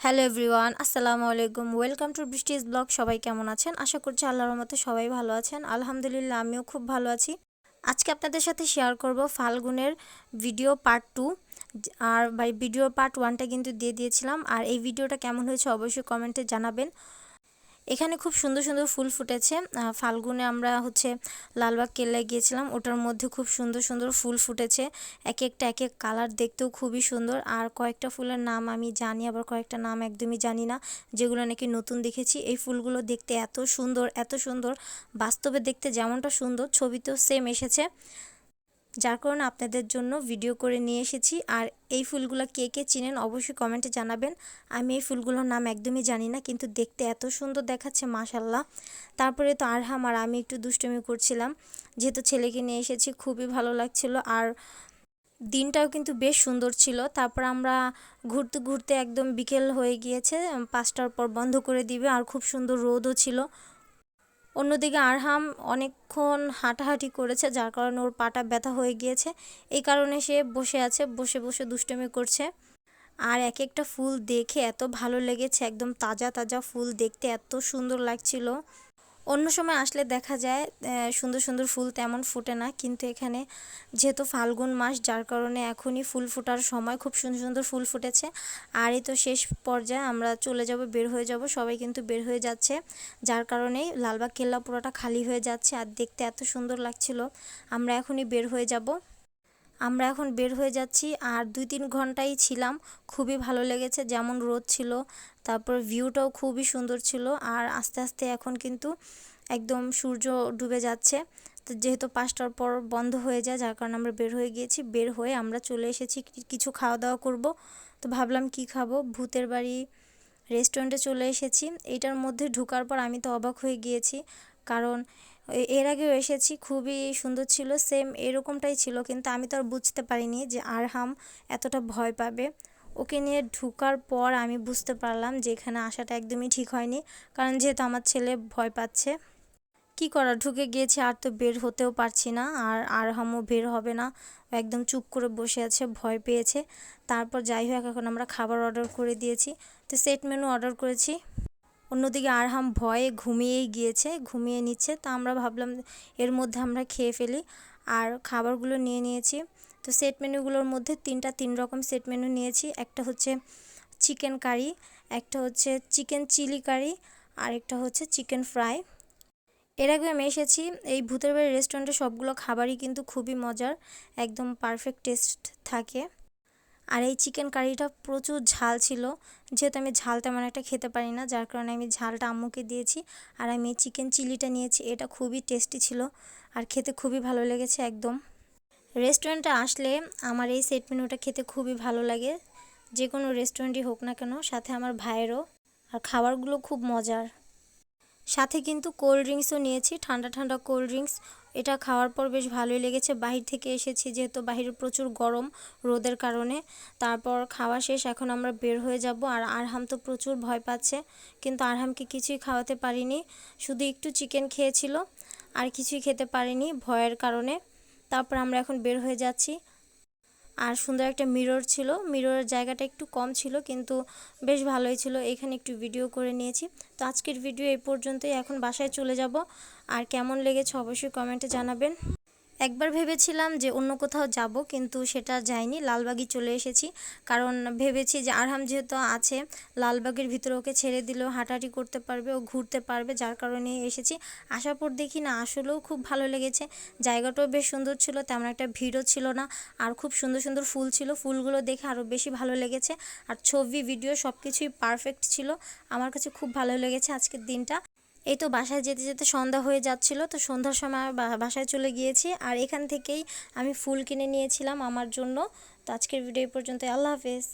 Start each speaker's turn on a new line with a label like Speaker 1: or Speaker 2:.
Speaker 1: Hello everyone, আসসালামু আলাইকুম। Welcome to Brishti's blog. সবাই কেমন আছেন? আশা করছি আল্লাহর রহমতে সবাই ভালো আছেন। আলহামদুলিল্লাহ, আমিও খুব ভালো আছি। আজকে আপনাদের সাথে শেয়ার করব ফাল্গুনের ভিডিও পার্ট 2। আর ভিডিও পার্ট 1টা কিন্তু দিয়ে দিয়েছিলাম। আর এই ভিডিওটা কেমন হয়েছে অবশ্যই কমেন্টে জানাবেন। এখানে খুব সুন্দর সুন্দর ফুল ফুটেছে। ফাল্গুনে আমরা লালবাগ কেল্লায় গিয়েছিলাম, ওটার মধ্যে খুব সুন্দর সুন্দর ফুল ফুটেছে। এক একটা এক এক কালার দেখতেও খুবই সুন্দর। আর কয়েকটা ফুলের নাম আমি জানি, আবার কয়েকটা নাম একদমই জানি না, যেগুলো নাকি নতুন দেখেছি। এই ফুলগুলো দেখতে এত সুন্দর, এত সুন্দর, বাস্তবে দেখতে যেমনটা সুন্দর ছবিতেও সেম এসেছে, যার কারণে আপনাদের জন্য ভিডিও করে নিয়ে এসেছি। আর এই ফুলগুলো কে কে চিনেন অবশ্যই কমেন্টে জানাবেন। আমি এই ফুলগুলোর নাম একদমই জানি না, কিন্তু দেখতে এত সুন্দর দেখাচ্ছে, মাশাল্লাহ। তারপরে তো আরহাম আর আমি একটু দুষ্টুমি করছিলাম, যেহেতু ছেলেকে নিয়ে এসেছি, খুবই ভালো লাগছিল। আর দিনটাও কিন্তু বেশ সুন্দর ছিল। তারপর আমরা ঘুরতে ঘুরতে একদম বিকেল হয়ে গিয়েছে, 5টার পর বন্ধ করে দিবে। আর খুব সুন্দর রোদও ছিল। অন্যদিকে আরহাম অনেকক্ষণ হাঁটাহাঁটি করেছে, যার কারণে ওর পাটা ব্যথা হয়ে গিয়েছে। এই কারণে সে বসে আছে, বসে বসে দুষ্টুমি করছে। আর এক একটা ফুল দেখে এত ভালো লেগেছে, একদম তাজা তাজা ফুল, দেখতে এত সুন্দর লাগছিল। অন্য সময় আসলে দেখা যায় সুন্দর সুন্দর ফুল তেমন ফোটে না, কিন্তু এখানে যেহেতু ফাল্গুন মাস, যার কারণে এখনই ফুল ফোটার সময়, খুব সুন্দর সুন্দর ফুল ফুটেছে। আর এই তো শেষ পর্যায়ে আমরা চলে যাব, বের হয়ে যাব, সবাই কিন্তু বের হয়ে যাচ্ছে, যার কারণেই লালবাগ কেল্লা পুরোটা খালি হয়ে যাচ্ছে। আর দেখতে এত সুন্দর লাগছিল। আমরা এখনই বের হয়ে যাব। আমরা এখন বের হয়ে যাচ্ছি। আর 2-3 ঘন্টাই ছিলাম, খুবই ভালো লেগেছে। যেমন রোদ ছিল, তারপর ভিউটাও খুবই সুন্দর ছিল। আর আস্তে আস্তে এখন কিন্তু একদম সূর্য ডুবে যাচ্ছে। তো যেহেতু 5টার পর বন্ধ হয়ে যায়, যার কারণে আমরা বের হয়ে গিয়েছি। বের হয়ে আমরা চলে এসেছি কিছু খাওয়া দাওয়া করব। তো ভাবলাম কি খাবো, ভূতের বাড়ি রেস্টুরেন্টে চলে এসেছি। এইটার মধ্যে ঢোকার পর আমি তো অবাক হয়ে গিয়েছি, কারণ এর আগেও এসেছি, খুবই সুন্দর ছিল, সেম এরকমটাই ছিল। কিন্তু আমি তো আর বুঝতে পারিনি যে আরহাম এতটা ভয় পাবে। ওকে নিয়ে ঢোকার পর আমি বুঝতে পারলাম যে এখানে আসাটা একদমই ঠিক হয়নি, কারণ যেহেতু আমার ছেলে ভয় পাচ্ছে। কি করার, ঢুকে গিয়েছি, আর তো বের হতেও পারছি না। আর আরহামও বের হবে না, একদম চুপ করে বসে আছে, ভয় পেয়েছে। তারপর যাই হোক, এখন আমরা খাবার অর্ডার করে দিয়েছি। তো সেট মেনু অর্ডার করেছি। অন্যদিকে আরহাম ভয়ে ঘুমিয়েই গিয়েছে, ঘুমিয়ে নিচ্ছে। তা আমরা ভাবলাম এর মধ্যে আমরা খেয়ে ফেলি। আর খাবারগুলো নিয়ে নিয়েছি। তো সেট মেনুগুলোর মধ্যে 3 রকম সেট মেনু নিয়েছি। একটা হচ্ছে চিকেন কারি, একটা হচ্ছে চিকেন চিলি কারি, আর একটা হচ্ছে চিকেন ফ্রাই। এর আগে আমি এসেছি এই ভূতের বাড়ি রেস্টুরেন্টে, সবগুলো খাবারই কিন্তু খুবই মজার, একদম পারফেক্ট টেস্ট থাকে। আর এই চিকেন কারিটা প্রচুর ঝাল ছিল, যেহেতু আমি ঝাল তেমন একটা খেতে পারি না, যার কারণে আমি ঝালটা আম্মুকে দিয়েছি। আর আমি এই চিকেন চিলিটা নিয়েছি, এটা খুবই টেস্টি ছিল, আর খেতে খুবই ভালো লেগেছে একদম। রেস্টুরেন্টে আসলে আমার এই সেট মেনুটা খেতে খুবই ভালো লাগে, যে কোনো রেস্টুরেন্টই হোক না কেন, সাথে আমার ভাইয়েরও। আর খাবারগুলো খুব মজার। সাথে কিন্তু কোল্ড ড্রিঙ্কসও নিয়েছি, ঠান্ডা ঠান্ডা কোল্ড ড্রিঙ্কস। এটা খাওয়ার পর বেশ ভালোই লেগেছে। বাহির থেকে এসেছি, যেহেতু বাহিরে প্রচুর গরম রোদের কারণে। তারপর খাওয়া শেষ, এখন আমরা বের হয়ে যাব। আর আরহাম তো প্রচুর ভয় পাচ্ছে, কিন্তু আরহামকে কিছুই খাওয়াতে পারিনি, শুধু একটু চিকেন খেয়েছিল, আর কিছুই খেতে পারিনি ভয়ের কারণে। তারপর আমরা এখন বের হয়ে যাচ্ছি। আর সুন্দর একটা মিরর ছিল, মিররের জায়গাটা একটু কম ছিল, কিন্তু বেশ ভালোই ছিল। এখানে একটু ভিডিও করে নিয়েছি। তো আজকের ভিডিও এই পর্যন্তই, এখন বাসায় চলে যাব। আর কেমন লেগেছে অবশ্যই কমেন্টে জানাবেন। একবার ভেবেছিলাম যে অন্য কোথাও যাব, কিন্তু সেটা যাইনি, লালবাগই চলে এসেছি। কারণ ভেবেছি যে আরহাম যেহেতু আছে, লালবাগের ভিতরে ওকে ছেড়ে দিলেও হাঁটাহাঁটি করতে পারবে, ও ঘুরতে পারবে, যার কারণে এসেছি। আসার পর দেখি না, আসলেও খুব ভালো লেগেছে। জায়গাটাও বেশ সুন্দর ছিল, তেমন একটা ভিড়ও ছিল না। আর খুব সুন্দর সুন্দর ফুল ছিল, ফুলগুলো দেখে আরও বেশি ভালো লেগেছে। আর ছবি ভিডিও সব কিছুই পারফেক্ট ছিল। আমার কাছে খুব ভালো লেগেছে আজকের দিনটা। এই তো বাসায় যেতে যেতে সন্ধ্যা হয়ে যাচ্ছিল, তো সন্ধ্যার সময় বাসায় চলে গিয়েছি। আর এখান থেকেই আমি ফুল কিনে নিয়েছিলাম আমার জন্য। তো আজকের ভিডিও এই পর্যন্ত, আল্লাহ হাফেজ।